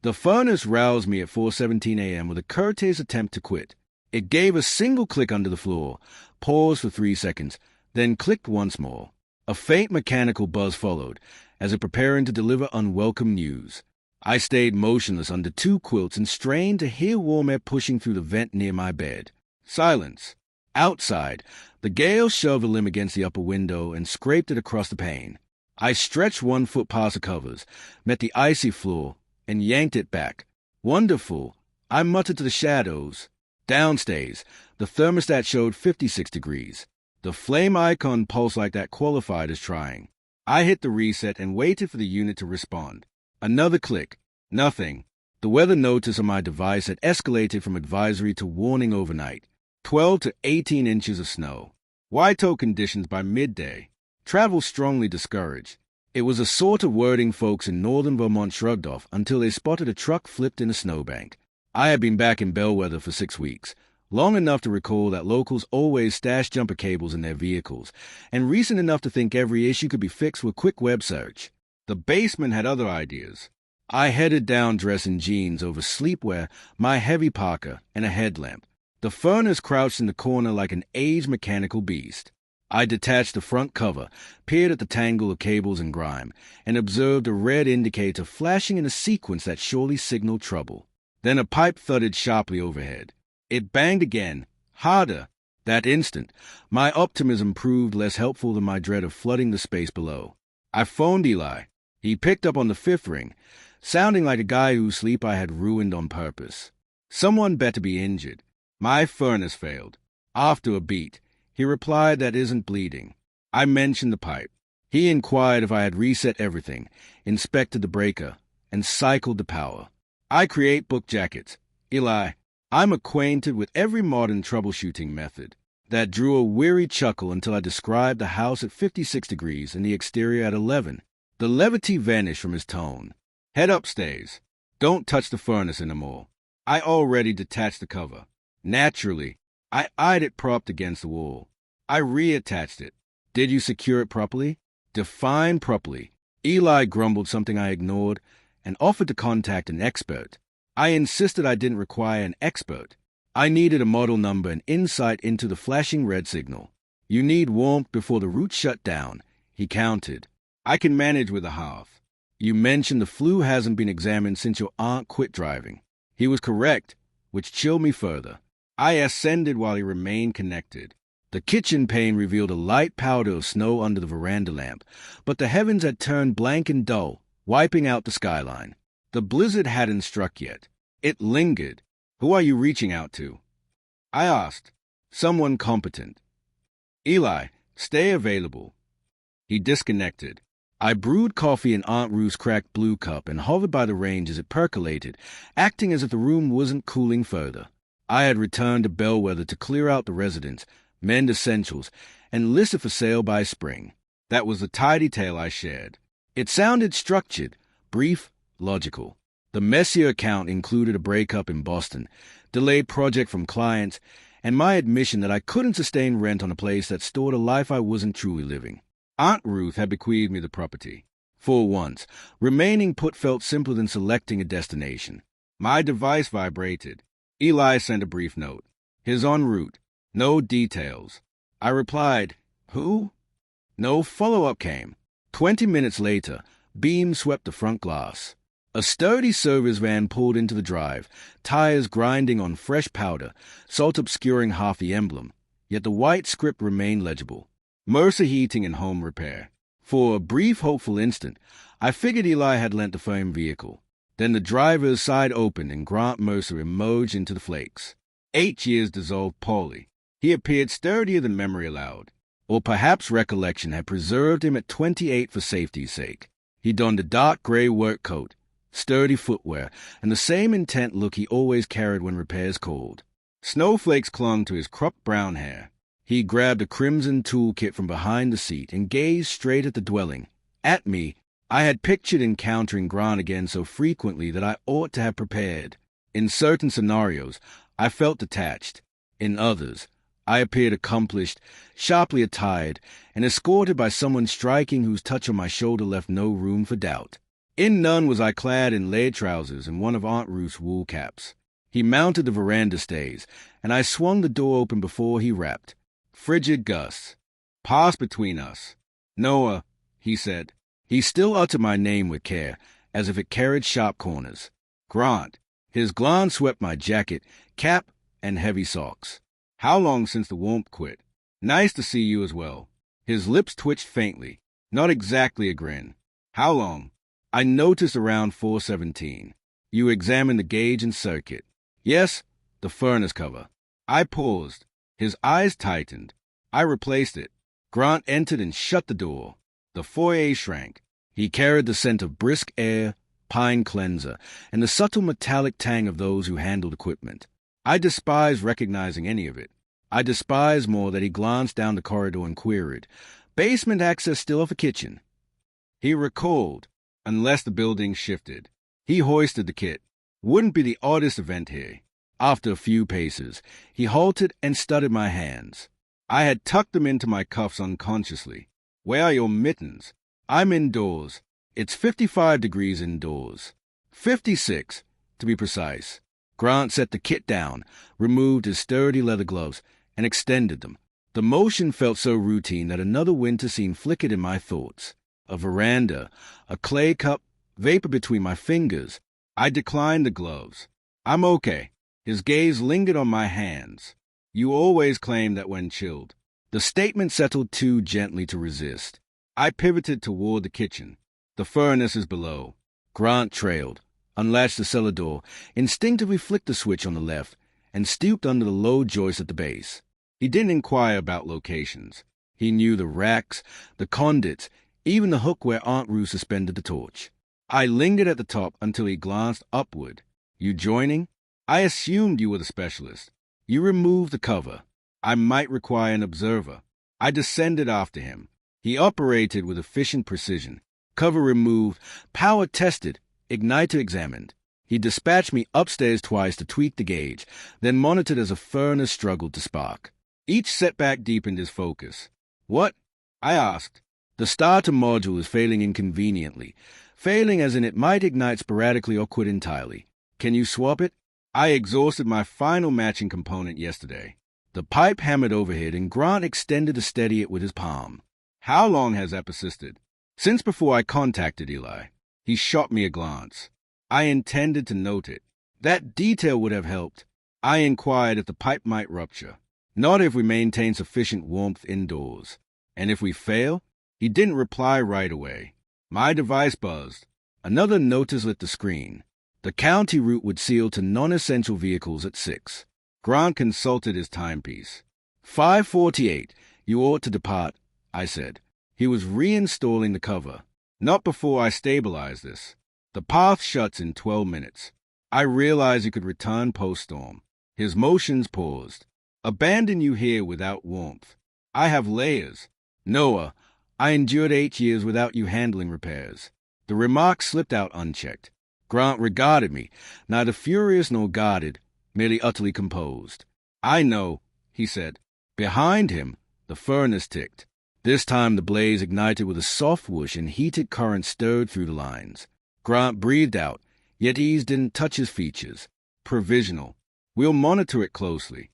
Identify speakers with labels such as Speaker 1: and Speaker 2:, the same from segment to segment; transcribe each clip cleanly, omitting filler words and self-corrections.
Speaker 1: The furnace roused me at 4:17 a.m. with a courteous attempt to quit. It gave a single click under the floor, paused for 3 seconds, then clicked once more. A faint mechanical buzz followed, as if preparing to deliver unwelcome news. I stayed motionless under 2 quilts and strained to hear warm air pushing through the vent near my bed. Silence. Outside, the gale shoved a limb against the upper window and scraped it across the pane. I stretched 1 foot past the covers, met the icy floor, and yanked it back. Wonderful, I muttered to the shadows. Downstairs, the thermostat showed 56 degrees. The flame icon pulsed like that qualified as trying. I hit the reset and waited for the unit to respond. Another click. Nothing. The weather notice on my device had escalated from advisory to warning overnight. 12 to 18 inches of snow. White-out conditions by midday. Travel strongly discouraged. It was a sort of wording folks in northern Vermont shrugged off until they spotted a truck flipped in a snowbank. I had been back in Bellwether for 6 weeks, long enough to recall that locals always stash jumper cables in their vehicles, and recent enough to think every issue could be fixed with a quick web search. The basement had other ideas. I headed down dressed in jeans over sleepwear, my heavy parka, and a headlamp. The furnace crouched in the corner like an aged mechanical beast. I detached the front cover, peered at the tangle of cables and grime, and observed a red indicator flashing in a sequence that surely signaled trouble. Then a pipe thudded sharply overhead. It banged again, harder. That instant, my optimism proved less helpful than my dread of flooding the space below. I phoned Eli. He picked up on the 5th ring, sounding like a guy whose sleep I had ruined on purpose. Someone better be injured. My furnace failed. After a beat, he replied that isn't bleeding. I mentioned the pipe. He inquired if I had reset everything, inspected the breaker, and cycled the power. I create book jackets. Eli, I'm acquainted with every modern troubleshooting method. That drew a weary chuckle until I described the house at 56 degrees and the exterior at 11. The levity vanished from his tone. Head upstairs. Don't touch the furnace anymore. I already detached the cover. Naturally, I eyed it propped against the wall. I reattached it. Did you secure it properly? Define properly. Eli grumbled something I ignored and offered to contact an expert. I insisted I didn't require an expert. I needed a model number and insight into the flashing red signal. You need warmth before the roots shut down, he counted. I can manage with a half. You mentioned the flue hasn't been examined since your aunt quit driving. He was correct, which chilled me further. I ascended while he remained connected. The kitchen pane revealed a light powder of snow under the veranda lamp, but the heavens had turned blank and dull, wiping out the skyline. The blizzard hadn't struck yet. It lingered. Who are you reaching out to? I asked. Someone competent. Eli, stay available. He disconnected. I brewed coffee in Aunt Ruth's cracked blue cup and hovered by the range as it percolated, acting as if the room wasn't cooling further. I had returned to Bellwether to clear out the residence, mend essentials, and list it for sale by spring. That was the tidy tale I shared. It sounded structured, brief, logical. The messier account included a breakup in Boston, delayed project from clients, and my admission that I couldn't sustain rent on a place that stored a life I wasn't truly living. Aunt Ruth had bequeathed me the property. For once, remaining put felt simpler than selecting a destination. My device vibrated. Eli sent a brief note. His en route. No details. I replied, Who? No follow-up came. 20 minutes later, beams swept the front glass. A sturdy service van pulled into the drive, tires grinding on fresh powder, salt obscuring half the emblem, yet the white script remained legible. Mercer Heating and Home Repair. For a brief, hopeful instant, I figured Eli had lent the firm vehicle. Then the driver's side opened and Grant Mercer emerged into the flakes. 8 years dissolved poorly. He appeared sturdier than memory allowed. Or perhaps recollection had preserved him at 28 for safety's sake. He donned a dark gray work coat, sturdy footwear, and the same intent look he always carried when repairs called. Snowflakes clung to his cropped brown hair. He grabbed a crimson toolkit from behind the seat and gazed straight at the dwelling. At me, I had pictured encountering Grant again so frequently that I ought to have prepared. In certain scenarios, I felt detached. In others, I appeared accomplished, sharply attired, and escorted by someone striking whose touch on my shoulder left no room for doubt. In none was I clad in laid trousers and one of Aunt Ruth's wool caps. He mounted the veranda stays, and I swung the door open before he rapped. Frigid gusts passed between us. Noah, he said. He still uttered my name with care, as if it carried sharp corners. Grant. His glance swept my jacket, cap, and heavy socks. How long since the warmth quit? Nice to see you as well. His lips twitched faintly, not exactly a grin. How long? I noticed around 4:17. You examined the gauge and circuit. Yes, the furnace cover. I paused. His eyes tightened. I replaced it. Grant entered and shut the door. The foyer shrank. He carried the scent of brisk air, pine cleanser, and the subtle metallic tang of those who handled equipment. I despised recognizing any of it. I despised more that he glanced down the corridor and queried, "Basement access still for kitchen?" He recalled, unless the building shifted. He hoisted the kit. Wouldn't be the oddest event here. After a few paces, he halted and studied my hands. I had tucked them into my cuffs unconsciously. Where are your mittens? I'm indoors. It's 55 degrees indoors. 56, to be precise. Grant set the kit down, removed his sturdy leather gloves, and extended them. The motion felt so routine that another winter scene flickered in my thoughts. A veranda, a clay cup, vapor between my fingers. I declined the gloves. I'm okay. His gaze lingered on my hands. You always claim that when chilled. The statement settled too gently to resist. I pivoted toward the kitchen. The furnace is below. Grant trailed, unlatched the cellar door, instinctively flicked the switch on the left, and stooped under the low joist at the base. He didn't inquire about locations. He knew the racks, the conduits, even the hook where Aunt Ruth suspended the torch. I lingered at the top until he glanced upward. You joining? I assumed you were the specialist. You removed the cover. I might require an observer. I descended after him. He operated with efficient precision. Cover removed, power tested, igniter examined. He dispatched me upstairs twice to tweak the gauge, then monitored as a furnace struggled to spark. Each setback deepened his focus. What? I asked. The starter module is failing inconveniently. Failing as in it might ignite sporadically or quit entirely. Can you swap it? I exhausted my final matching component yesterday. The pipe hammered overhead, and Grant extended to steady it with his palm. How long has that persisted? Since before I contacted Eli. He shot me a glance. I intended to note it. That detail would have helped. I inquired if the pipe might rupture. Not if we maintain sufficient warmth indoors. And if we fail? He didn't reply right away. My device buzzed. Another notice lit the screen. The county route would seal to non-essential vehicles at 6. Grant consulted his timepiece. 5:48. You ought to depart, I said. He was reinstalling the cover. Not before I stabilize this. The path shuts in 12 minutes. I realized he could return post-storm. His motions paused. Abandon you here without warmth. I have layers. Noah, I endured 8 years without you handling repairs. The remark slipped out unchecked. Grant regarded me, neither furious nor guarded, merely utterly composed. I know, he said. Behind him, the furnace ticked. This time the blaze ignited with a soft whoosh and heated current stirred through the lines. Grant breathed out, yet ease didn't touch his features. Provisional. We'll monitor it closely.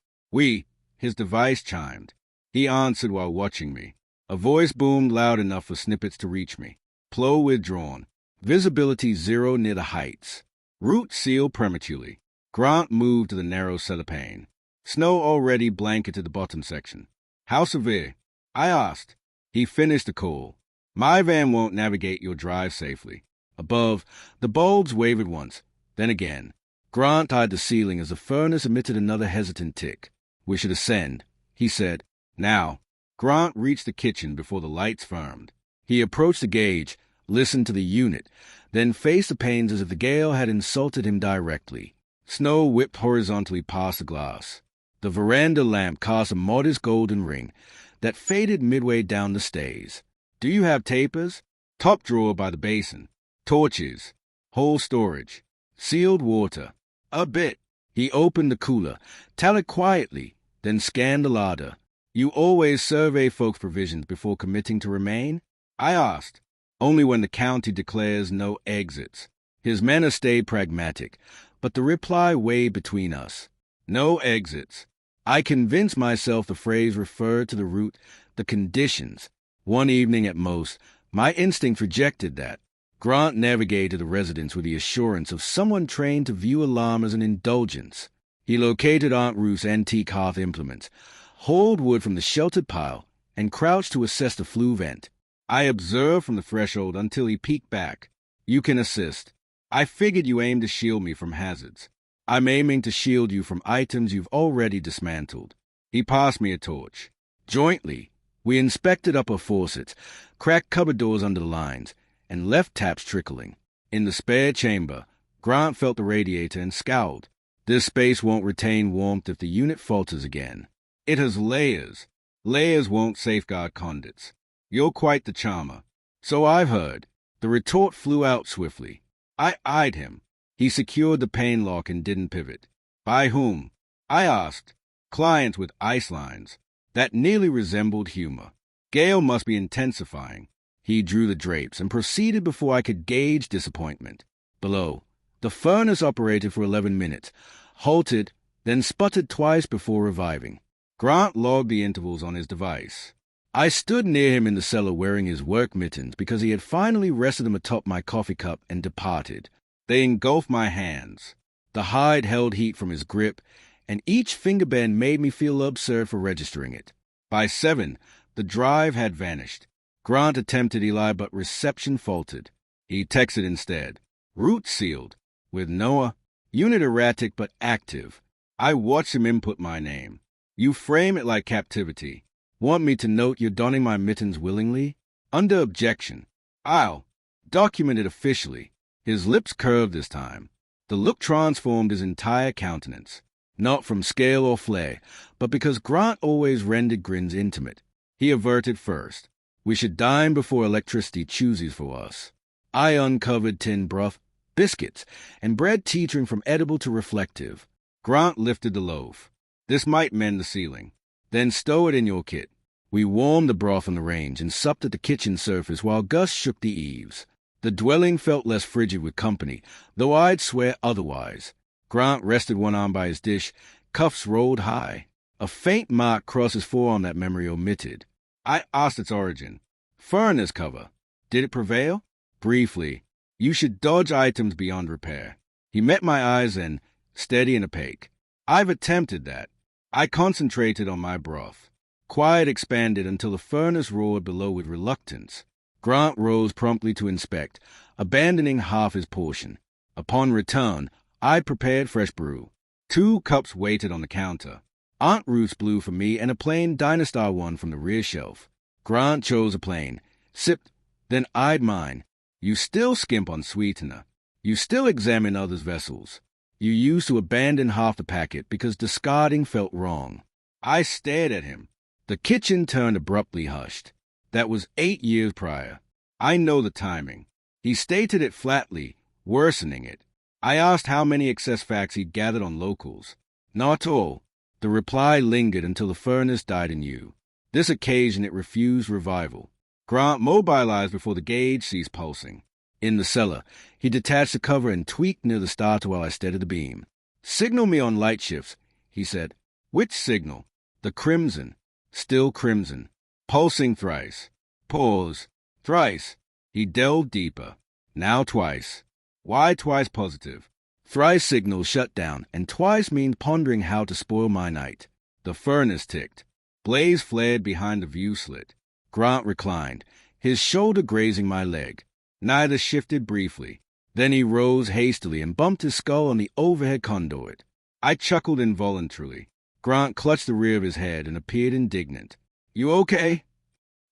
Speaker 1: His device chimed. He answered while watching me. A voice boomed loud enough for snippets to reach me. Plow withdrawn. Visibility 0 near the heights. Route sealed prematurely. Grant moved to the narrow cellar pane. Snow already blanketed the bottom section. How severe? I asked. He finished the call. My van won't navigate your drive safely. Above, the bulbs wavered once, then again. Grant eyed the ceiling as the furnace emitted another hesitant tick. We should ascend, he said. Now. Grant reached the kitchen before the lights firmed. He approached the gauge, listened to the unit, then faced the panes as if the gale had insulted him directly. Snow whipped horizontally past the glass. The veranda lamp cast a modest golden ring that faded midway down the stays. Do you have tapers? Top drawer by the basin. Torches. Whole storage. Sealed water. A bit. He opened the cooler, tallied quietly, then scanned the larder. You always survey folks' provisions before committing to remain? I asked. only when the county declares no exits. His manner stayed pragmatic, but the reply weighed between us. No exits. I convinced myself the phrase referred to the route, the conditions. One evening at most, my instinct rejected that. Grant navigated the residence with the assurance of someone trained to view alarm as an indulgence. He located Aunt Ruth's antique hearth implements, hauled wood from the sheltered pile, and crouched to assess the flue vent. I observed from the threshold until he peeked back. You can assist. I figured you aimed to shield me from hazards. I'm aiming to shield you from items you've already dismantled. He passed me a torch. Jointly, we inspected upper faucets, cracked cupboard doors under the lines, and left taps trickling. In the spare chamber, Grant felt the radiator and scowled. This space won't retain warmth if the unit falters again. It has layers. Layers won't safeguard conduits. You're quite the charmer. So I've heard. The retort flew out swiftly. I eyed him. He secured the pane lock and didn't pivot. By whom? I asked. Clients with ice lines. That nearly resembled humor. Gale must be intensifying. He drew the drapes and proceeded before I could gauge disappointment. Below, the furnace operated for 11 minutes, halted, then sputtered twice before reviving. Grant logged the intervals on his device. I stood near him in the cellar wearing his work mittens because he had finally rested them atop my coffee cup and departed. They engulfed my hands. The hide held heat from his grip, and each finger bend made me feel absurd for registering it. By 7, the drive had vanished. Grant attempted Eli, but reception faltered. He texted instead. Route sealed. With Noah. Unit erratic but active. I watched him input my name. You frame it like captivity. Want me to note you're donning my mittens willingly? Under objection. I'll document it officially. His lips curved this time. The look transformed his entire countenance. Not from scale or flair, but because Grant always rendered grins intimate. He averted first. We should dine before electricity chooses for us. I uncovered tin broth, biscuits, and bread teetering from edible to reflective. Grant lifted the loaf. This might mend the ceiling. Then stow it in your kit. We warmed the broth on the range and supped at the kitchen surface while Gus shook the eaves. The dwelling felt less frigid with company, though I'd swear otherwise. Grant rested one arm by his dish, cuffs rolled high. A faint mark crossed his forearm that memory omitted. I asked its origin. Furnace cover. Did it prevail? Briefly. You should dodge items beyond repair. He met my eyes and, steady and opaque. I've attempted that. I concentrated on my broth. Quiet expanded until the furnace roared below with reluctance. Grant rose promptly to inspect, abandoning half his portion. Upon return, I prepared fresh brew. 2 cups waited on the counter. Aunt Ruth's blew for me and a plain Dynastar one from the rear shelf. Grant chose a plain, sipped, then eyed mine. You still skimp on sweetener. You still examine others' vessels. You used to abandon half the packet because discarding felt wrong. I stared at him. The kitchen turned abruptly hushed. That was 8 years prior. I know the timing. He stated it flatly, worsening it. I asked how many excess facts he'd gathered on locals. Not all. The reply lingered until the furnace died anew. This occasion it refused revival. Grant mobilized before the gauge ceased pulsing. In the cellar, he detached the cover and tweaked near the starter while I steadied the beam. Signal me on light shifts, he said. Which signal? The crimson. Still crimson. Pulsing thrice. Pause. Thrice. He delved deeper. Now twice. Why twice positive? Thrice signals shut down, and twice means pondering how to spoil my night. The furnace ticked. Blaze flared behind the view slit. Grant reclined, his shoulder grazing my leg. Neither shifted briefly. Then he rose hastily and bumped his skull on the overhead conduit. I chuckled involuntarily. Grant clutched the rear of his head and appeared indignant. You okay?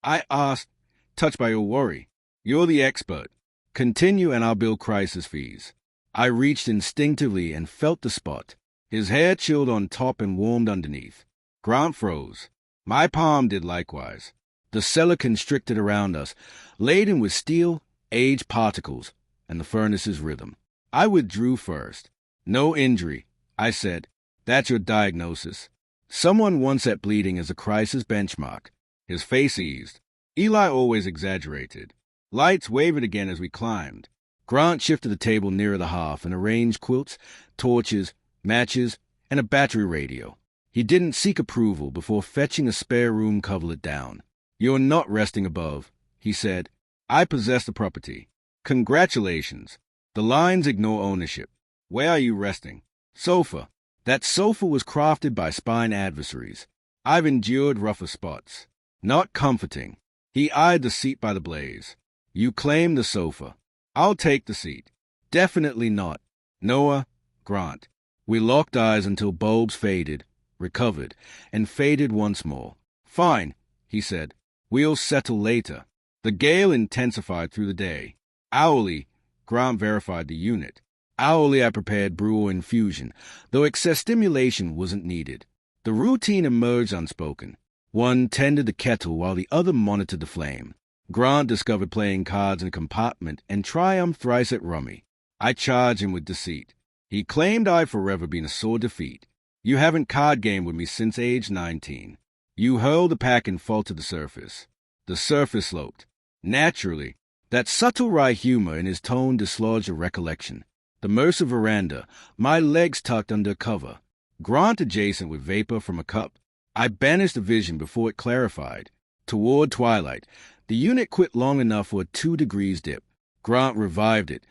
Speaker 1: I asked, touched by your worry. You're the expert. Continue and I'll bill crisis fees. I reached instinctively and felt the spot. His hair chilled on top and warmed underneath. Grant froze. My palm did likewise. The cellar constricted around us, laden with steel, aged particles, and the furnace's rhythm. I withdrew first. No injury, I said. That's your diagnosis. Someone once set bleeding as a crisis benchmark. His face eased. Eli always exaggerated. Lights wavered again as we climbed. Grant shifted the table nearer the hearth and arranged quilts, torches, matches, and a battery radio. He didn't seek approval before fetching a spare room coverlet down. "You're not resting above," he said. "I possess the property." "Congratulations. The lines ignore ownership. Where are you resting?" "Sofa. That sofa was crafted by spine adversaries. I've endured rougher spots. Not comforting." He eyed the seat by the blaze. "You claim the sofa. I'll take the seat." "Definitely not." "Noah, Grant." We locked eyes until bulbs faded, recovered, and faded once more. "Fine," he said. "We'll settle later." The gale intensified through the day. Hourly, Grant verified the unit. Hourly, I prepared brew or infusion, though excess stimulation wasn't needed. The routine emerged unspoken. One tended the kettle while the other monitored the flame. Grant discovered playing cards in a compartment and triumphed thrice at rummy. I charged him with deceit. He claimed I'd forever been a sore defeat. "You haven't card gamed with me since age 19. You hurled the pack and fall to the surface." The surface sloped. Naturally, that subtle wry humor in his tone dislodged a recollection. The Mercer veranda, my legs tucked under cover. Grant adjacent with vapor from a cup. I banished the vision before it clarified. Toward twilight, the unit quit long enough for a 2 degrees dip. Grant revived it,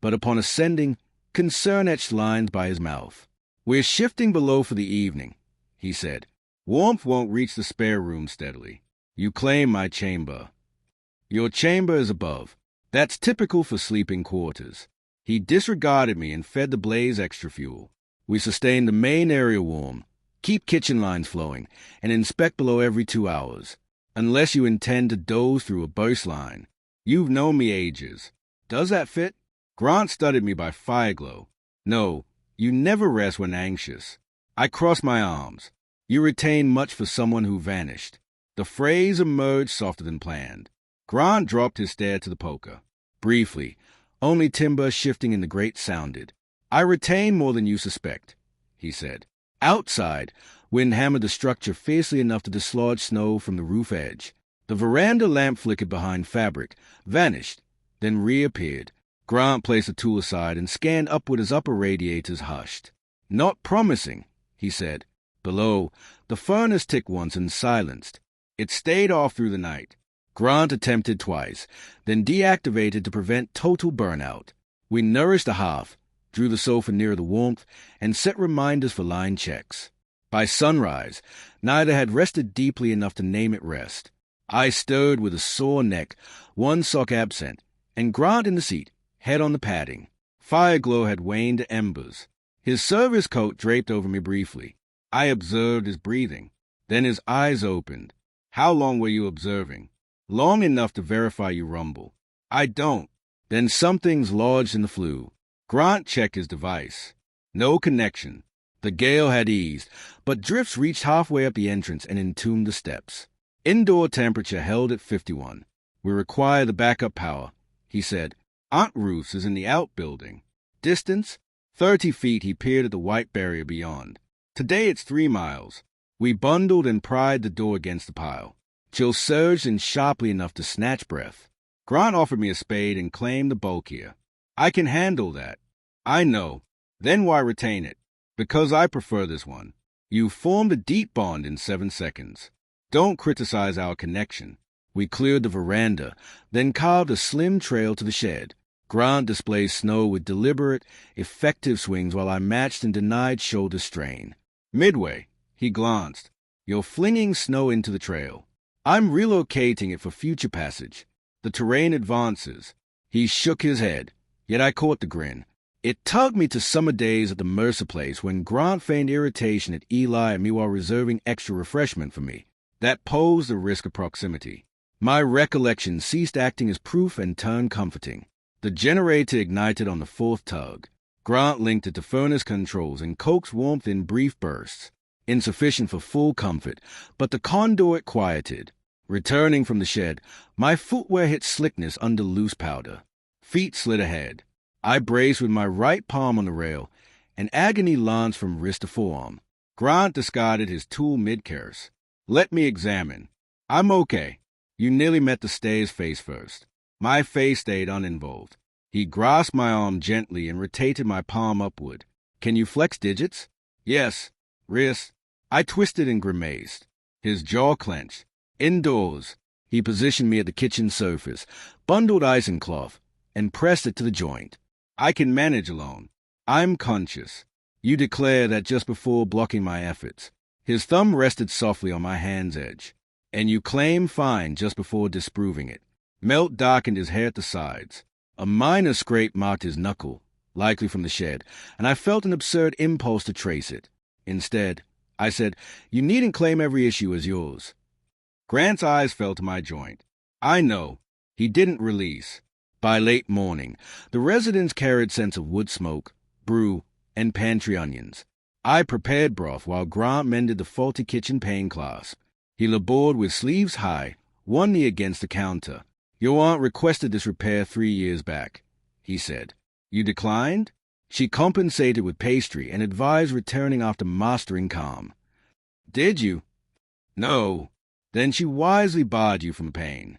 Speaker 1: but upon ascending, concern etched lines by his mouth. "We're shifting below for the evening," he said. "Warmth won't reach the spare room steadily. You claim my chamber. Your chamber is above. That's typical for sleeping quarters." He disregarded me and fed the blaze extra fuel. "We sustain the main area warm, keep kitchen lines flowing, and inspect below every 2 hours. Unless you intend to doze through a burst line. You've known me ages. Does that fit?" Grant studied me by fireglow. "No, you never rest when anxious." I crossed my arms. "You retain much for someone who vanished." The phrase emerged softer than planned. Grant dropped his stare to the poker. Briefly, only timber shifting in the grate sounded. "I retain more than you suspect," he said. Outside, wind hammered the structure fiercely enough to dislodge snow from the roof edge. The veranda lamp flickered behind fabric, vanished, then reappeared. Grant placed the tool aside and scanned upward as upper radiators hushed. "Not promising," he said. Below, the furnace ticked once and silenced. It stayed off through the night. Grant attempted twice, then deactivated to prevent total burnout. We nourished the hearth, drew the sofa nearer the warmth, and set reminders for line checks. By sunrise, neither had rested deeply enough to name it rest. I stirred with a sore neck, one sock absent, and Grant in the seat, head on the padding. Fireglow had waned to embers. His service coat draped over me briefly. I observed his breathing. Then his eyes opened. "How long were you observing?" "Long enough to verify you rumble." "I don't." "Then something's lodged in the flue." Grant checked his device. No connection. The gale had eased, but drifts reached halfway up the entrance and entombed the steps. Indoor temperature held at 51. "We require the backup power," he said. "Aunt Ruth's is in the outbuilding." Distance? 30 feet. He peered at the white barrier beyond. "Today it's 3 miles. We bundled and pried the door against the pile. Chill surged in sharply enough to snatch breath. Grant offered me a spade and claimed the bulkier. "I can handle that." "I know. Then why retain it?" "Because I prefer this one. You formed a deep bond in 7 seconds. Don't criticize our connection." We cleared the veranda, then carved a slim trail to the shed. Grant displayed snow with deliberate, effective swings while I matched and denied shoulder strain. Midway, he glanced. "You're flinging snow into the trail. I'm relocating it for future passage. The terrain advances." He shook his head, yet I caught the grin. It tugged me to summer days at the Mercer place when Grant feigned irritation at Eli and me while reserving extra refreshment for me. That posed the risk of proximity. My recollection ceased acting as proof and turned comforting. The generator ignited on the 4th tug. Grant linked it to furnace controls and coaxed warmth in brief bursts. Insufficient for full comfort, but the conduit quieted. Returning from the shed, my footwear hit slickness under loose powder. Feet slid ahead. I braced with my right palm on the rail, and agony launched from wrist to forearm. Grant discarded his tool mid-curse. "Let me examine." "I'm okay. You nearly met the stairs face first." My face stayed uninvolved. He grasped my arm gently and rotated my palm upward. Can you flex digits? Yes. Wrist. I twisted and grimaced. His jaw clenched. Indoors. He positioned me at the kitchen surface, bundled ice and cloth, and pressed it to the joint. I can manage alone. I'm conscious. You declare that just before blocking my efforts. His thumb rested softly on my hand's edge. And you claim fine just before disproving it. Melt darkened his hair at the sides. A minor scrape marked his knuckle, likely from the shed, and I felt an absurd impulse to trace it. Instead, I said, you needn't claim every issue as yours. Grant's eyes fell to my joint. I know. He didn't release. By late morning, the residents carried scents of wood smoke, brew, and pantry onions. I prepared broth while Grant mended the faulty kitchen pane clasp. He labored with sleeves high, one knee against the counter. Your aunt requested this repair 3 years back, he said. You declined? She compensated with pastry and advised returning after mastering calm. Did you? No. Then she wisely barred you from pain.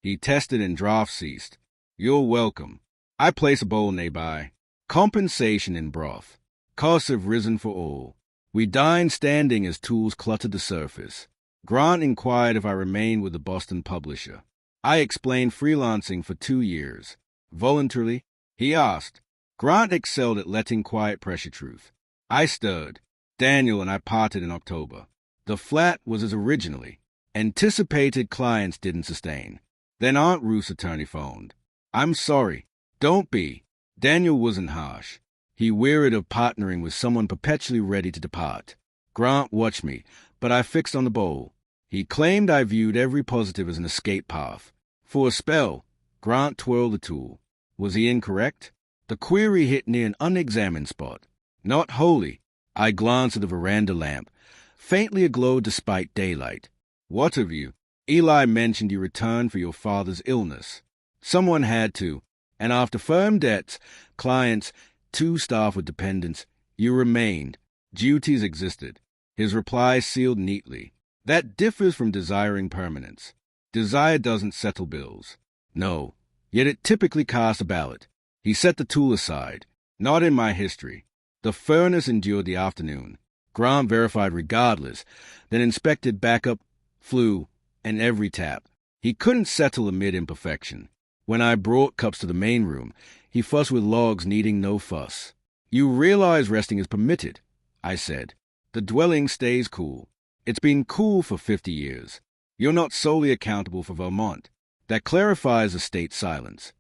Speaker 1: He tested and draft ceased. You're welcome. I place a bowl nearby. Compensation in broth. Costs have risen for all. We dined standing as tools cluttered the surface. Grant inquired if I remained with the Boston publisher. I explained freelancing for 2 years. Voluntarily, he asked. Grant excelled at letting quiet pressure truth. I stirred. Daniel and I parted in October. The flat was as originally. Anticipated clients didn't sustain. Then Aunt Ruth's attorney phoned. I'm sorry. Don't be. Daniel wasn't harsh. He wearied of partnering with someone perpetually ready to depart. Grant watched me, but I fixed on the bowl. He claimed I viewed every positive as an escape path. For a spell, Grant twirled the tool. Was he incorrect? The query hit near an unexamined spot. Not wholly. I glanced at the veranda lamp, faintly aglow despite daylight. What of you? Eli mentioned you returned for your father's illness. Someone had to, and after firm debts, clients, 2 staff with dependents, you remained. Duties existed. His reply sealed neatly. That differs from desiring permanence. Desire doesn't settle bills. No, yet it typically casts a ballot. He set the tool aside. Not in my history. The furnace endured the afternoon. Grant verified regardless, then inspected backup, flue, and every tap. He couldn't settle amid imperfection. When I brought cups to the main room, he fussed with logs needing no fuss. You realize resting is permitted, I said. The dwelling stays cool. It's been cool for 50 years. You're not solely accountable for Vermont. That clarifies the state's silence.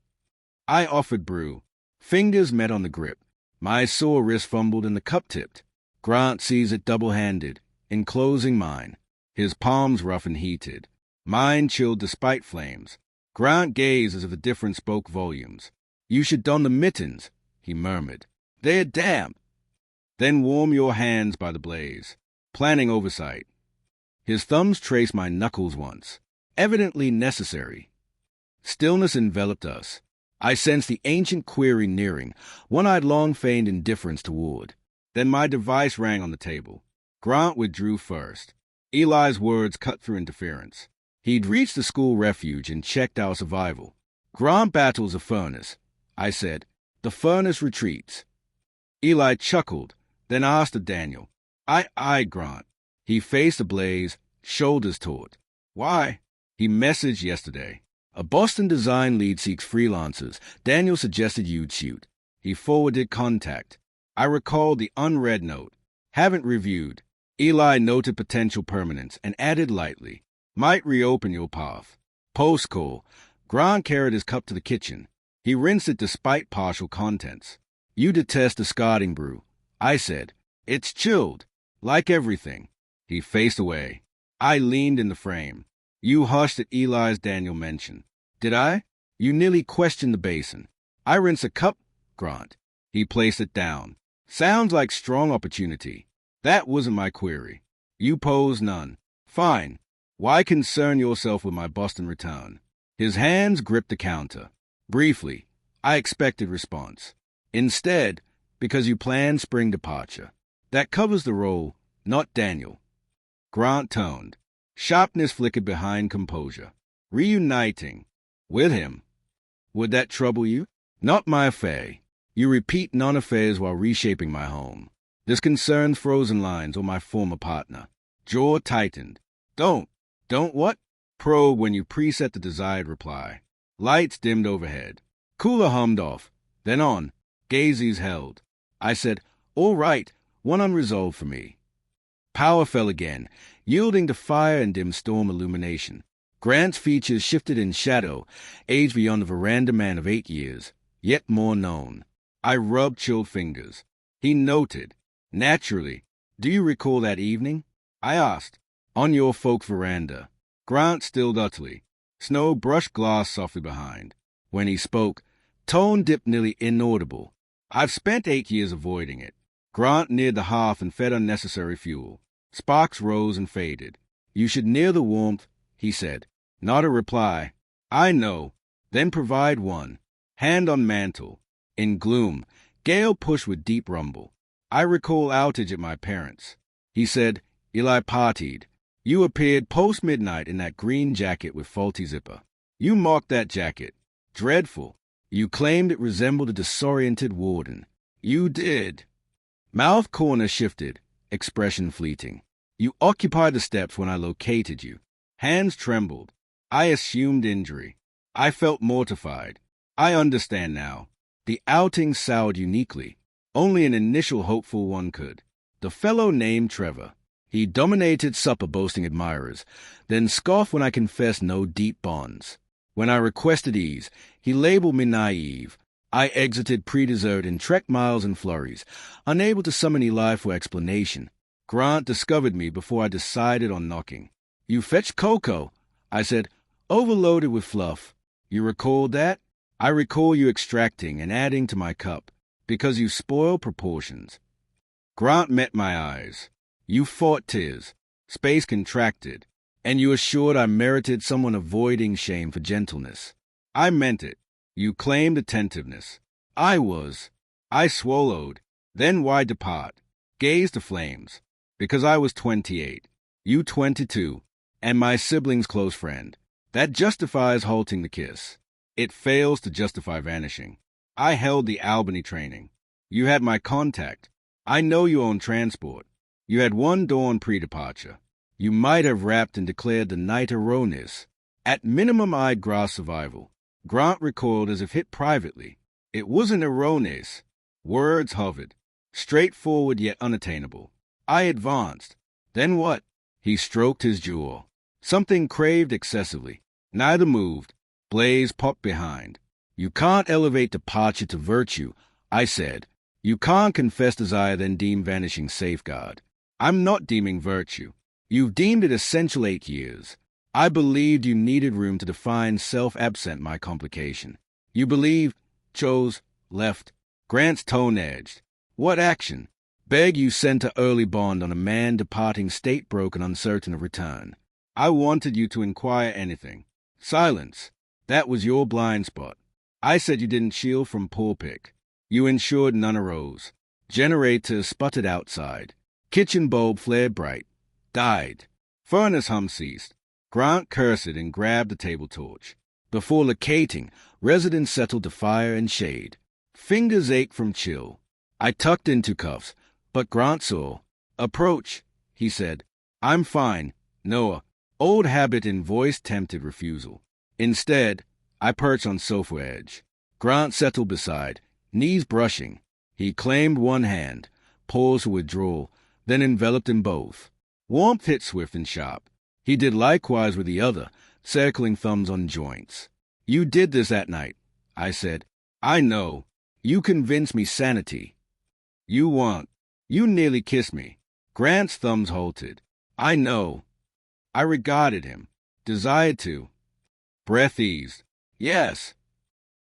Speaker 1: I offered brew. Fingers met on the grip. My sore wrist fumbled and the cup tipped. Grant seized it double-handed, enclosing mine. His palms rough and heated. Mine chilled despite flames. Grant gazed as if the difference spoke volumes. You should don the mittens, he murmured. They're damp. Then warm your hands by the blaze. Planning oversight. His thumbs traced my knuckles once. Evidently necessary. Stillness enveloped us. I sensed the ancient query nearing, one I'd long feigned indifference toward. Then my device rang on the table. Grant withdrew first. Eli's words cut through interference. He'd reached the school refuge and checked our survival. Grant battles a furnace. I said, the furnace retreats. Eli chuckled, then asked of Daniel. I eyed Grant. He faced the blaze, shoulders taut. Why? He messaged yesterday. A Boston design lead seeks freelancers. Daniel suggested you'd shoot. He forwarded contact. I recalled the unread note. Haven't reviewed. Eli noted potential permanence and added lightly. Might reopen your path. Post call. Grant carried his cup to the kitchen. He rinsed it despite partial contents. You detest discarding brew. I said. It's chilled. Like everything. He faced away. I leaned in the frame. You hushed at Eli's Daniel mention. Did I? You nearly questioned the basin. I rinsed a cup, Grant. He placed it down. Sounds like strong opportunity. That wasn't my query. You posed none. Fine. Why concern yourself with my Boston return? His hands gripped the counter. Briefly, I expected response. Instead, because you planned spring departure. That covers the role, not Daniel. Grant toned. Sharpness flickered behind composure. Reuniting. With him. Would that trouble you? Not my affair. You repeat non-affairs while reshaping my home. This concerns frozen lines or my former partner. Jaw tightened. Don't what? Probe when you preset the desired reply. Lights dimmed overhead. Cooler hummed off. Then on. Gazes held. I said, all right, one unresolved for me. Power fell again, yielding to fire and dim storm illumination. Grant's features shifted in shadow, aged beyond the veranda man of 8 years, yet more known. I rubbed chilled fingers. He noted. Naturally. Do you recall that evening? I asked. On your folk veranda. Grant stilled utterly. Snow brushed glass softly behind. When he spoke, tone dipped nearly inaudible. I've spent 8 years avoiding it. Grant neared the hearth and fed unnecessary fuel. Sparks rose and faded. You should near the warmth, he said. Not a reply. I know. Then provide one. Hand on mantle. In gloom, gale pushed with deep rumble. I recall outage at my parents'. He said, Eli partied. You appeared post-midnight in that green jacket with faulty zipper. You mocked that jacket. Dreadful. You claimed it resembled a disoriented warden. You did. Mouth corner shifted, expression fleeting. You occupied the steps when I located you. Hands trembled. I assumed injury. I felt mortified. I understand now. The outing soured uniquely. Only an initial hopeful one could. The fellow named Trevor. He dominated supper boasting admirers, then scoffed when I confessed no deep bonds. When I requested ease, he labeled me naive. I exited pre-dessert in trek miles and flurries, unable to summon Eli for explanation. Grant discovered me before I decided on knocking. You fetched cocoa, I said, overloaded with fluff. You recalled that? I recall you extracting and adding to my cup, because you spoil proportions. Grant met my eyes. You fought tears. Space contracted. And you assured I merited someone avoiding shame for gentleness. I meant it. You claimed attentiveness. I swallowed. Then why depart? Gazed to flames. Because I was 28. You 22. And my sibling's close friend. That justifies halting the kiss. It fails to justify vanishing. I held the Albany training. You had my contact. I know you own transport. You had one dawn pre-departure. You might have rapped and declared the night erroneous. At minimum, I'd grasp survival. Grant recoiled as if hit privately. It wasn't erroneous. Words hovered. Straightforward yet unattainable. I advanced. Then what? He stroked his jaw. Something craved excessively. Neither moved. Blaze popped behind. You can't elevate departure to virtue, I said. You can't confess desire then deem vanishing safeguard. I'm not deeming virtue. You've deemed it essential 8 years. I believed you needed room to define self-absent my complication. You believed, chose, left. Grant's tone edged. What action? Beg you sent a early bond on a man departing state broke and uncertain of return. I wanted you to inquire anything. Silence. That was your blind spot. I said you didn't shield from poor pick. You ensured none arose. Generator sputtered outside. Kitchen bulb flared bright. Died. Furnace hum ceased. Grant cursed and grabbed the table torch. Before locating, residents settled to fire and shade. Fingers ached from chill. I tucked into cuffs, but Grant saw. Approach, he said. I'm fine, Noah. Old habit in voice tempted refusal. Instead, I perched on sofa edge. Grant settled beside, knees brushing. He claimed one hand, paused for withdrawal, then enveloped in both. Warmth hit swift and sharp. He did likewise with the other, circling thumbs on joints. You did this that night, I said. I know. You convinced me sanity. You want. You nearly kissed me. Grant's thumbs halted. I know. I regarded him. Desired to. Breath eased. Yes.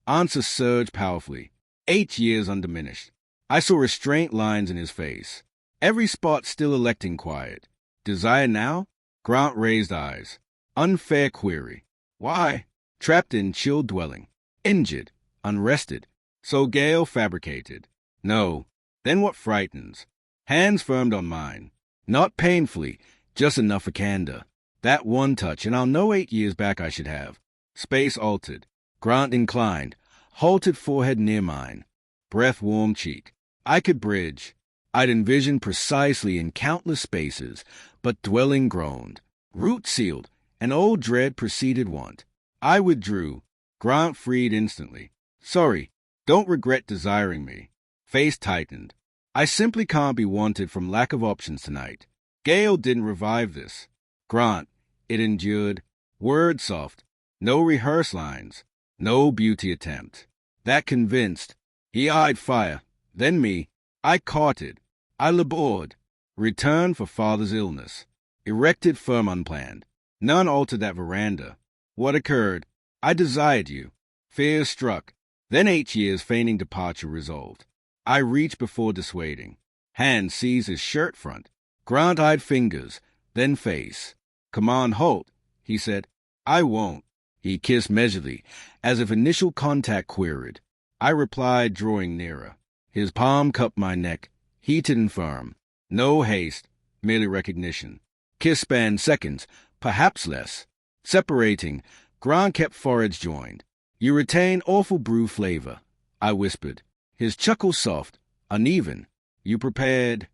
Speaker 1: Answer surged powerfully. 8 years undiminished. I saw restraint lines in his face. Every spot still electing quiet. Desire now? Grant raised eyes. Unfair query. Why? Trapped in chill dwelling. Injured. Unrested. So Gale fabricated. No. Then what frightens? Hands firmed on mine. Not painfully, just enough for candor. That one touch, and I'll know 8 years back I should have. Space altered. Grant inclined. halted forehead near mine, breath warm cheek. I could bridge. I'd envisioned precisely in countless spaces, but dwelling groaned, root sealed, and old dread preceded want. I withdrew. Grant freed instantly. Sorry, don't regret desiring me. Face tightened. I simply can't be wanted from lack of options tonight. Gale didn't revive this. Grant, it endured. Word soft. No rehearse lines. No beauty attempt. That convinced. He eyed fire. Then me. I carted. I labored. Returned for father's illness. Erected firm unplanned. None altered that veranda. What occurred? I desired you. Fear struck. Then 8 years feigning departure resolved. I reached before dissuading. Hand seized his shirt front. Grant-eyed fingers. Then face. Command halt, he said. I won't. He kissed measurably, as if initial contact queried. I replied, drawing nearer. His palm cupped my neck, heated and firm. No haste, merely recognition. Kiss spanned seconds, perhaps less. Separating, Grant kept foreheads joined. You retain awful brew flavor, I whispered. His chuckle soft, uneven. You prepared?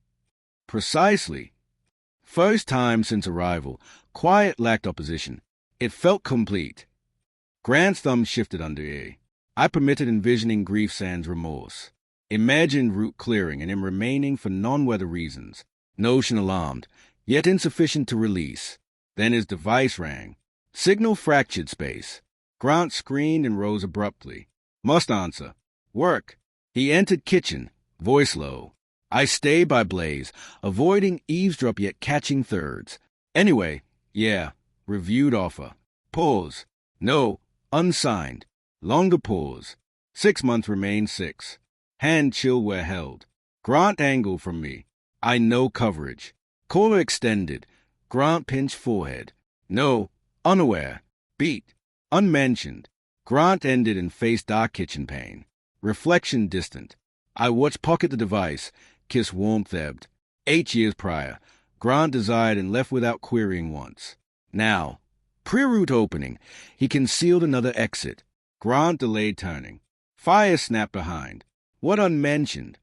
Speaker 1: Precisely. First time since arrival, quiet lacked opposition. It felt complete. Grant's thumb shifted under ear. I permitted envisioning grief sans remorse. Imagined route clearing and him remaining for non-weather reasons. Notion alarmed, yet insufficient to release. Then his device rang. Signal fractured space. Grant screamed and rose abruptly. Must answer. Work. He entered kitchen, voice low. I stay by Blaze, avoiding eavesdrop yet catching thirds. Anyway, yeah, reviewed offer. Pause. No, unsigned. Longer pause. 6 months remain 6. Hand chill where held. Grant angled from me. I know coverage. Collar extended. Grant pinched forehead. No, unaware. Beat. Unmentioned. Grant ended and faced dark kitchen pane. Reflection distant. I watched pocket the device. Kiss warmth ebbed. 8 years prior. Grant desired and left without querying once. Now, pre-route opening. He concealed another exit. Grant delayed turning. Fire snapped behind. What unmentioned?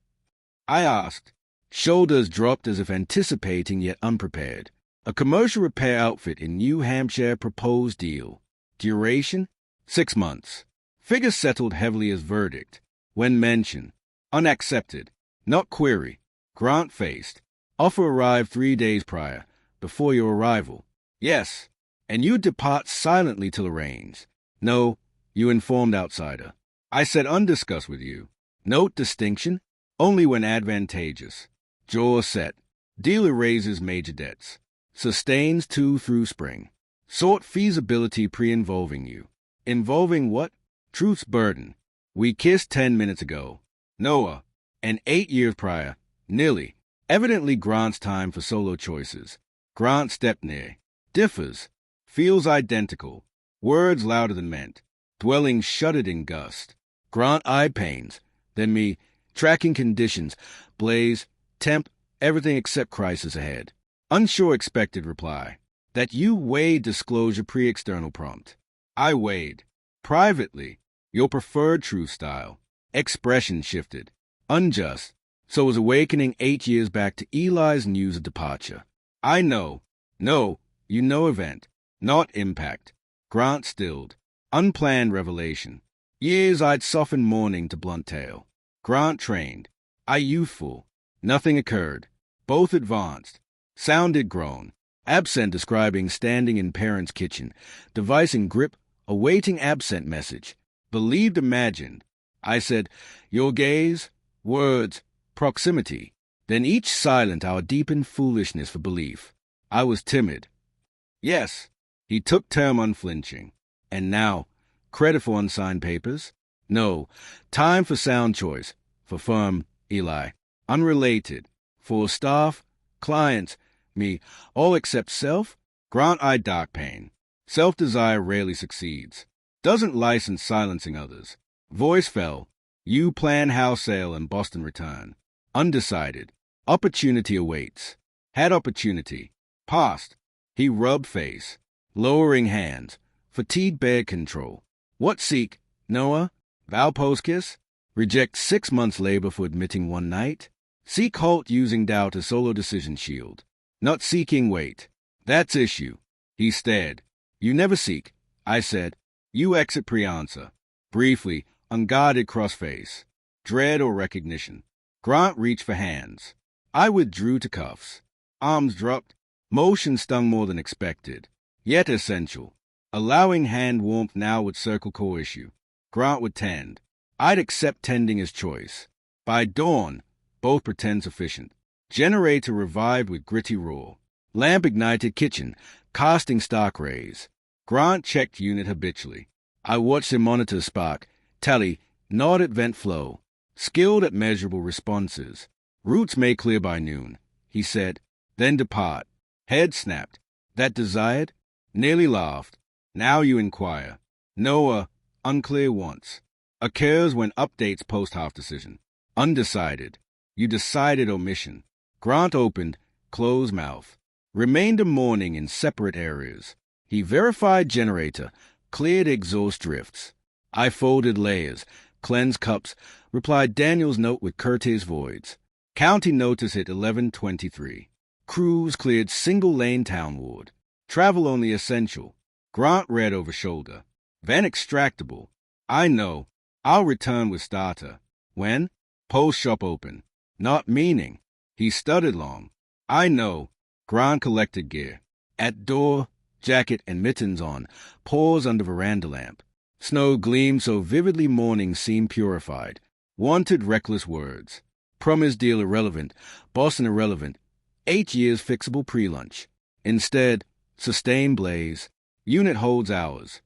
Speaker 1: I asked. Shoulders dropped as if anticipating yet unprepared. A commercial repair outfit in New Hampshire proposed deal. Duration? 6 months. Figure settled heavily as verdict. When mentioned. Unaccepted. Not query. Grant faced. Offer arrived 3 days prior, before your arrival. Yes. And you depart silently till arranged. No, you informed outsider. I said undiscussed with you. Note distinction, only when advantageous. Jaw set. Deal erases major debts. Sustains 2 through spring. Sought feasibility pre-involving you. Involving what? Truth's burden. We kissed 10 minutes ago. Noah. And 8 years prior. Nearly. Evidently Grant's time for solo choices. Grant stepped near. Differs. Feels identical. Words louder than meant. Dwelling shuddered in gust. Grant eye pains. Then me. Tracking conditions. Blaze. Temp. Everything except crisis ahead. Unsure expected reply. That you weighed disclosure pre-external prompt. I weighed. Privately. Your preferred truth style. Expression shifted. Unjust. So was awakening 8 years back to Eli's news of departure. I know. No, you know event. Not impact. Grant stilled. Unplanned revelation. Years I'd softened mourning to blunt tale. Grant trained. I youthful. Nothing occurred. Both advanced. Sounded groan. Absent describing standing in parents' kitchen. Device in grip, awaiting absent message. Believed imagined. I said, your gaze, words, proximity. Then each silent our deepened foolishness for belief. I was timid. Yes, he took term unflinching. And now, credit for unsigned papers? No, time for sound choice. For firm, Eli. Unrelated. For staff, clients, me, all except self? Grant-eyed dark pain. Self-desire rarely succeeds. Doesn't license silencing others. Voice fell. You plan house sale and Boston return. Undecided. Opportunity awaits. Had opportunity. Passed. He rubbed face. Lowering hands. Fatigue bear control. What seek, Noah? Vow post-kiss? Reject 6 months labor for admitting one night? Seek halt using doubt as solo decision shield. Not seeking wait. That's issue. He stared. You never seek, I said. You exit pre-answer. Briefly, unguarded cross-face. Dread or recognition. Grant reached for hands. I withdrew to cuffs. Arms dropped. Motion stung more than expected. Yet essential. Allowing hand warmth now would circle core issue. Grant would tend. I'd accept tending as choice. By dawn, both pretend sufficient. Generator revived with gritty roar. Lamp ignited kitchen, casting stark rays. Grant checked unit habitually. I watched him monitor spark, tally, nod at vent flow. Skilled at measurable responses. Routes may clear by noon, he said. Then depart. Head snapped. That desired? Nearly laughed. Now you inquire. Noah, unclear once. Occurs when updates post half decision. Undecided. You decided omission. Grant opened, closed mouth. Remainder morning in separate areas. He verified generator, cleared exhaust drifts. I folded layers, cleansed cups, replied Daniel's note with Curtis voids. County notice hit 11:23. Crews cleared single lane townward. Travel only essential. Grant read over shoulder. Van extractable. I know. I'll return with starter. When? Post shop open. Not meaning. He stuttered long. I know. Grant collected gear. At door, jacket and mittens on, pause under veranda lamp. Snow gleamed so vividly morning seemed purified. Wanted reckless words. Promise deal irrelevant. Boston irrelevant. 8 years fixable pre-lunch. Instead, sustain blaze. Unit holds hours.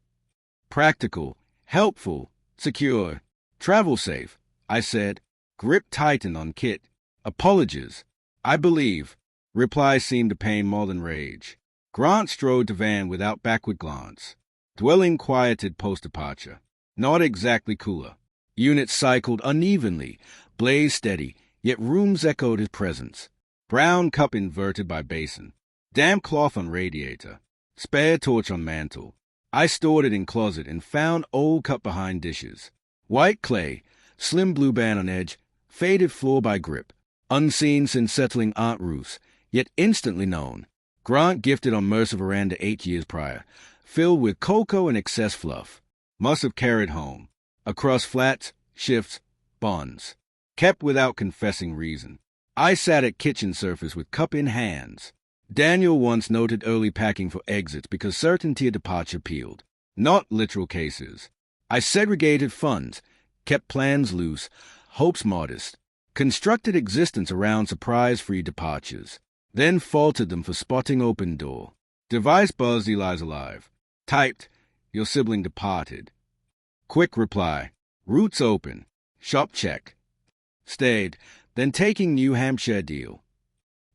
Speaker 1: Practical. Helpful. Secure. Travel safe, I said. Grip tightened on kit. Apologies. I believe. Reply seemed to pain more than rage. Grant strode to van without backward glance. Dwelling quieted post-departure. Not exactly cooler. Units cycled unevenly, blaze steady, yet rooms echoed his presence. Brown cup inverted by basin. Damp cloth on radiator. Spare torch on mantle. I stored it in closet and found old cup behind dishes. White clay, slim blue band on edge, faded floor by grip. Unseen since settling Aunt Ruth's, yet instantly known. Grant gifted on Mercer veranda 8 years prior, filled with cocoa and excess fluff. Must have carried home. Across flats, shifts, bonds. Kept without confessing reason. I sat at kitchen surface with cup in hands. Daniel once noted early packing for exits because certainty of departure peeled. Not literal cases. I segregated funds, kept plans loose, hopes modest, constructed existence around surprise-free departures, then faulted them for spotting open door. Device buzzed Eli's alive. Typed, your sibling departed. Quick reply, routes open, shop check. Stayed, then taking New Hampshire deal.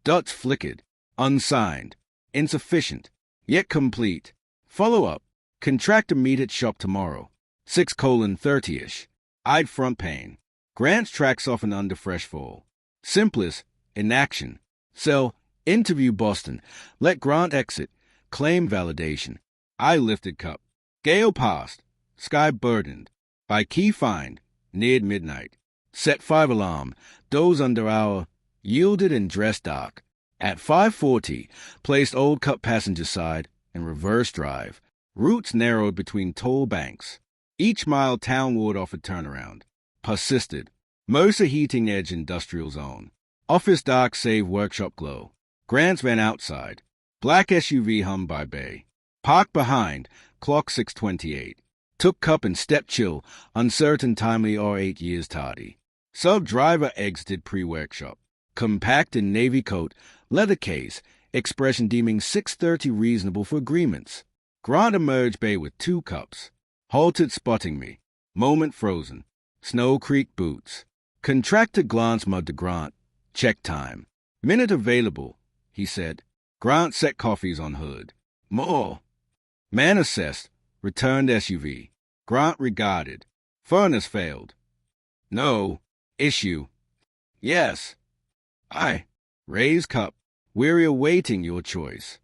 Speaker 1: Dots flickered, unsigned, insufficient, yet complete. Follow-up, contractor meet at shop tomorrow. 6:30-ish. I'd front pain. Grant's track softened under fresh fall. Simplest, inaction. Sell, interview Boston. Let Grant exit. Claim validation. I lifted cup. Gale passed. Sky burdened. By key find. Neared midnight. Set 5 alarm. Doze under hour. Yielded and dressed dark. At 5:40, placed old cup passenger side and reverse drive. Routes narrowed between toll banks. Each mile townward offered turnaround. Persisted. Mercer heating edge industrial zone. Office dark save workshop glow. Grant's van outside. Black SUV hummed by bay. Parked behind. Clock 6:28. Took cup and stepped chill. Uncertain timely or 8 years tardy. Sub-driver exited pre-workshop. Compact in navy coat. Leather case. Expression deeming 6:30 reasonable for agreements. Grant emerged bay with 2 cups. Halted spotting me. Moment frozen. Snow Creek boots. Contractor glance mud to Grant. Check time. Minute available, he said. Grant set coffees on hood. More. Man assessed. Returned SUV. Grant regarded. Furnace failed. No. Issue. Yes. I. Raise cup. We're awaiting your choice.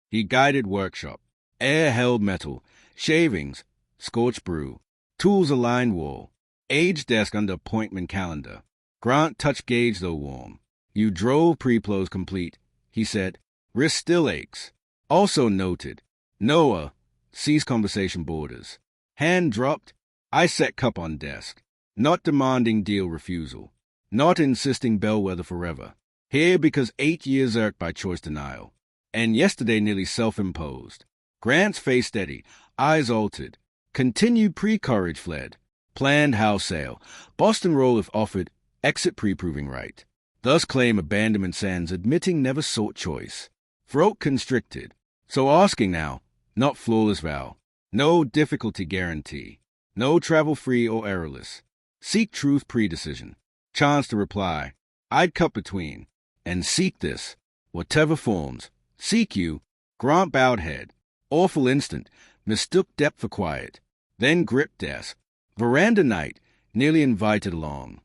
Speaker 1: He guided workshop. Air held metal. Shavings. Scorched brew. Tools aligned wall. Age desk under appointment calendar. Grant touch gauge though warm. You drove pre-close complete, he said. Wrist still aches. Also noted. Noah. Cease conversation borders. Hand dropped. I set cup on desk. Not demanding deal refusal. Not insisting bellwether forever. Here because 8 years irked by choice denial. And yesterday nearly self-imposed. Grant's face steady. Eyes altered. Continued pre-courage fled. Planned house sale. Boston roll if offered. Exit pre-proving right. Thus claim abandonment sans admitting never sought choice. Throat constricted. So asking now. Not flawless vow. No difficulty guarantee. No travel free or errorless. Seek truth pre-decision. Chance to reply. I'd cut between. And seek this. Whatever forms. Seek you. Grant bowed head. Awful instant. Mistook depth for quiet. Then gripped desk. Veranda night. Nearly invited along.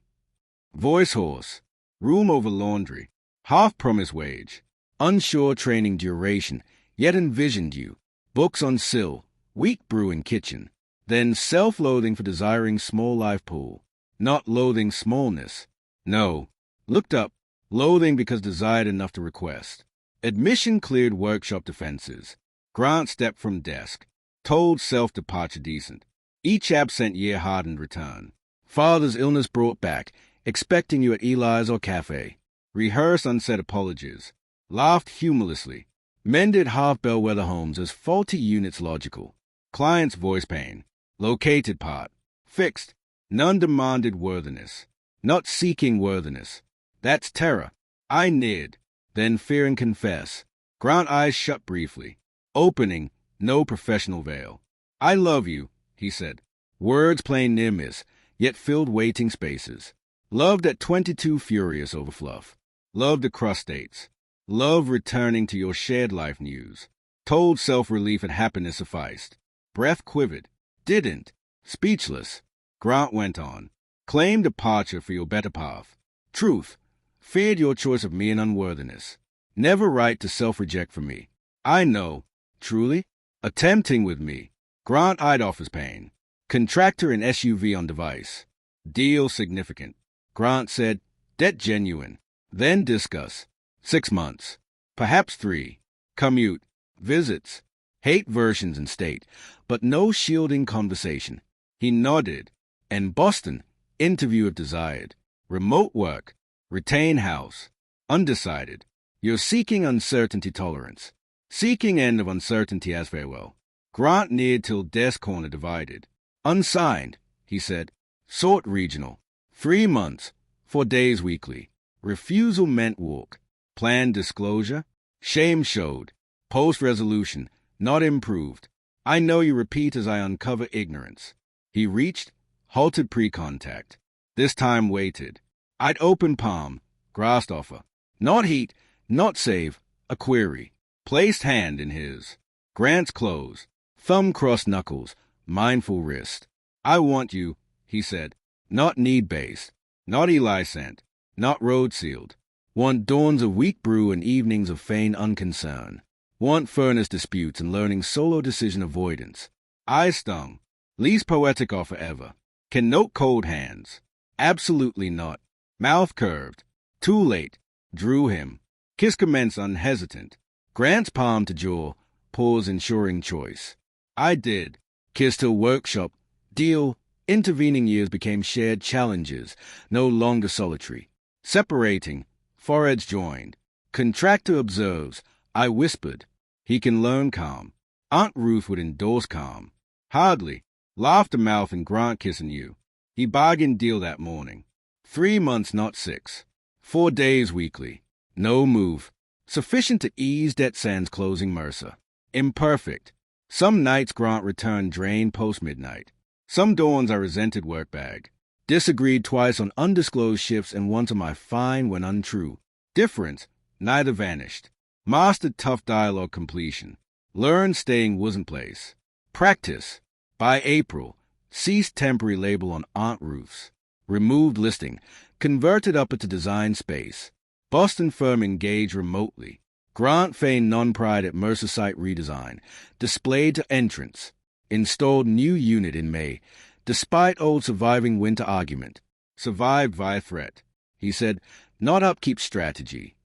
Speaker 1: Voice hoarse. Room over laundry. Half promised wage. Unsure training duration. Yet envisioned you. Books on sill. Weak brew in kitchen. Then self-loathing for desiring small life pool. Not loathing smallness. No. Looked up. Loathing because desired enough to request. Admission cleared workshop defenses. Grant stepped from desk. Told self-departure decent. Each absent year hardened return. Father's illness brought back. Expecting you at Eli's or cafe. Rehearsed unsaid apologies. Laughed humorlessly. Mended half-bellwether homes as faulty units logical. Client's voice pain. Located part. Fixed. None demanded worthiness. Not seeking worthiness. That's terror. I neared. Then fear and confess. Grant eyes shut briefly. Opening. No professional veil. I love you, he said. Words plain near miss, yet filled waiting spaces. Loved at 22 furious over fluff. Loved across states. Love returning to your shared life news. Told self-relief and happiness sufficed. Breath quivered. Didn't. Speechless. Grant went on. Claimed departure for your better path. Truth. Feared your choice of me and unworthiness. Never right to self-reject for me. I know. Truly? Attempting with me. Grant eyed offers pain. Contractor in SUV on device. Deal significant. Grant said, debt genuine. Then discuss. 6 months. Perhaps 3. Commute. Visits. Hate versions in state. But no shielding conversation. He nodded. And Boston. Interview if desired. Remote work. Retain house. Undecided. You're seeking uncertainty tolerance. Seeking end of uncertainty as farewell. Grant neared till desk corner divided. Unsigned, he said. Sought regional. 3 months. 4 days weekly. Refusal meant walk. Planned disclosure. Shame showed. Post-resolution. Not improved. I know you repeat as I uncover ignorance. He reached. Halted pre-contact. This time waited. I'd open palm. Grasped offer. Not heat. Not save. A query. Placed hand in his. Grant's close. Thumb crossed knuckles. Mindful wrist. I want you, he said. Not need-based. Not Eli sent. Not road sealed. Want dawns of weak brew and evenings of feigned unconcern. Want furnace disputes and learning solo decision avoidance. Eyes stung. Least poetic offer ever. Can note cold hands. Absolutely not. Mouth curved. Too late. Drew him. Kiss commenced unhesitant. Grant's palm to jaw. Pause ensuring choice. I did. Kiss till workshop. Deal. Intervening years became shared challenges. No longer solitary. Separating. Foreheads joined. Contractor observes. I whispered. He can learn calm. Aunt Ruth would endorse calm. Hardly. Laughter mouth and Grant kissing you. He bargained deal that morning. 3 months, not 6. 4 days weekly. No move. Sufficient to ease debt sans closing Mercer. Imperfect. Some nights Grant returned drained post-midnight. Some dawns I resented work bag. Disagreed twice on undisclosed shifts and once on my fine when untrue. Difference. Neither vanished. Mastered tough dialogue completion. Learned staying wasn't place. Practice. By April. Ceased temporary label on Aunt Ruth's. Removed listing. Converted upper to design space. Boston firm engaged remotely. Grant feigned non-pride at Mercer site redesign. Displayed to entrance. Installed new unit in May. Despite old surviving winter argument. Survived via threat. He said, not upkeep strategy.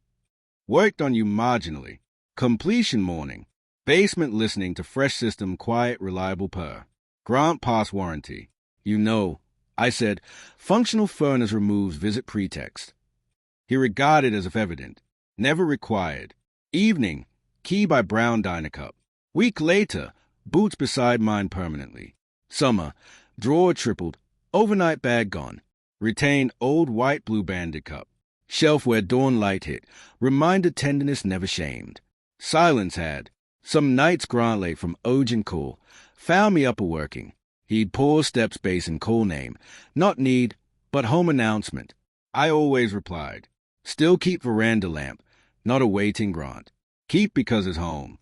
Speaker 1: Worked on you marginally. Completion morning. Basement listening to fresh system quiet reliable purr. Grant pass warranty. You know, I said, functional furnace removes visit pretext. He regarded as if evident. Never required. Evening. Key by brown diner cup. Week later. Boots beside mine permanently. Summer. Drawer tripled. Overnight bag gone. Retained old white blue banded cup. Shelf where dawn light hit. Reminder tenderness never shamed. Silence had. Some nights Grant late from Ogen call. Found me up a working. He'd pause steps basin call name. Not need, but home announcement. I always replied. Still keep veranda lamp. Not a waiting Grant. Keep because it's home.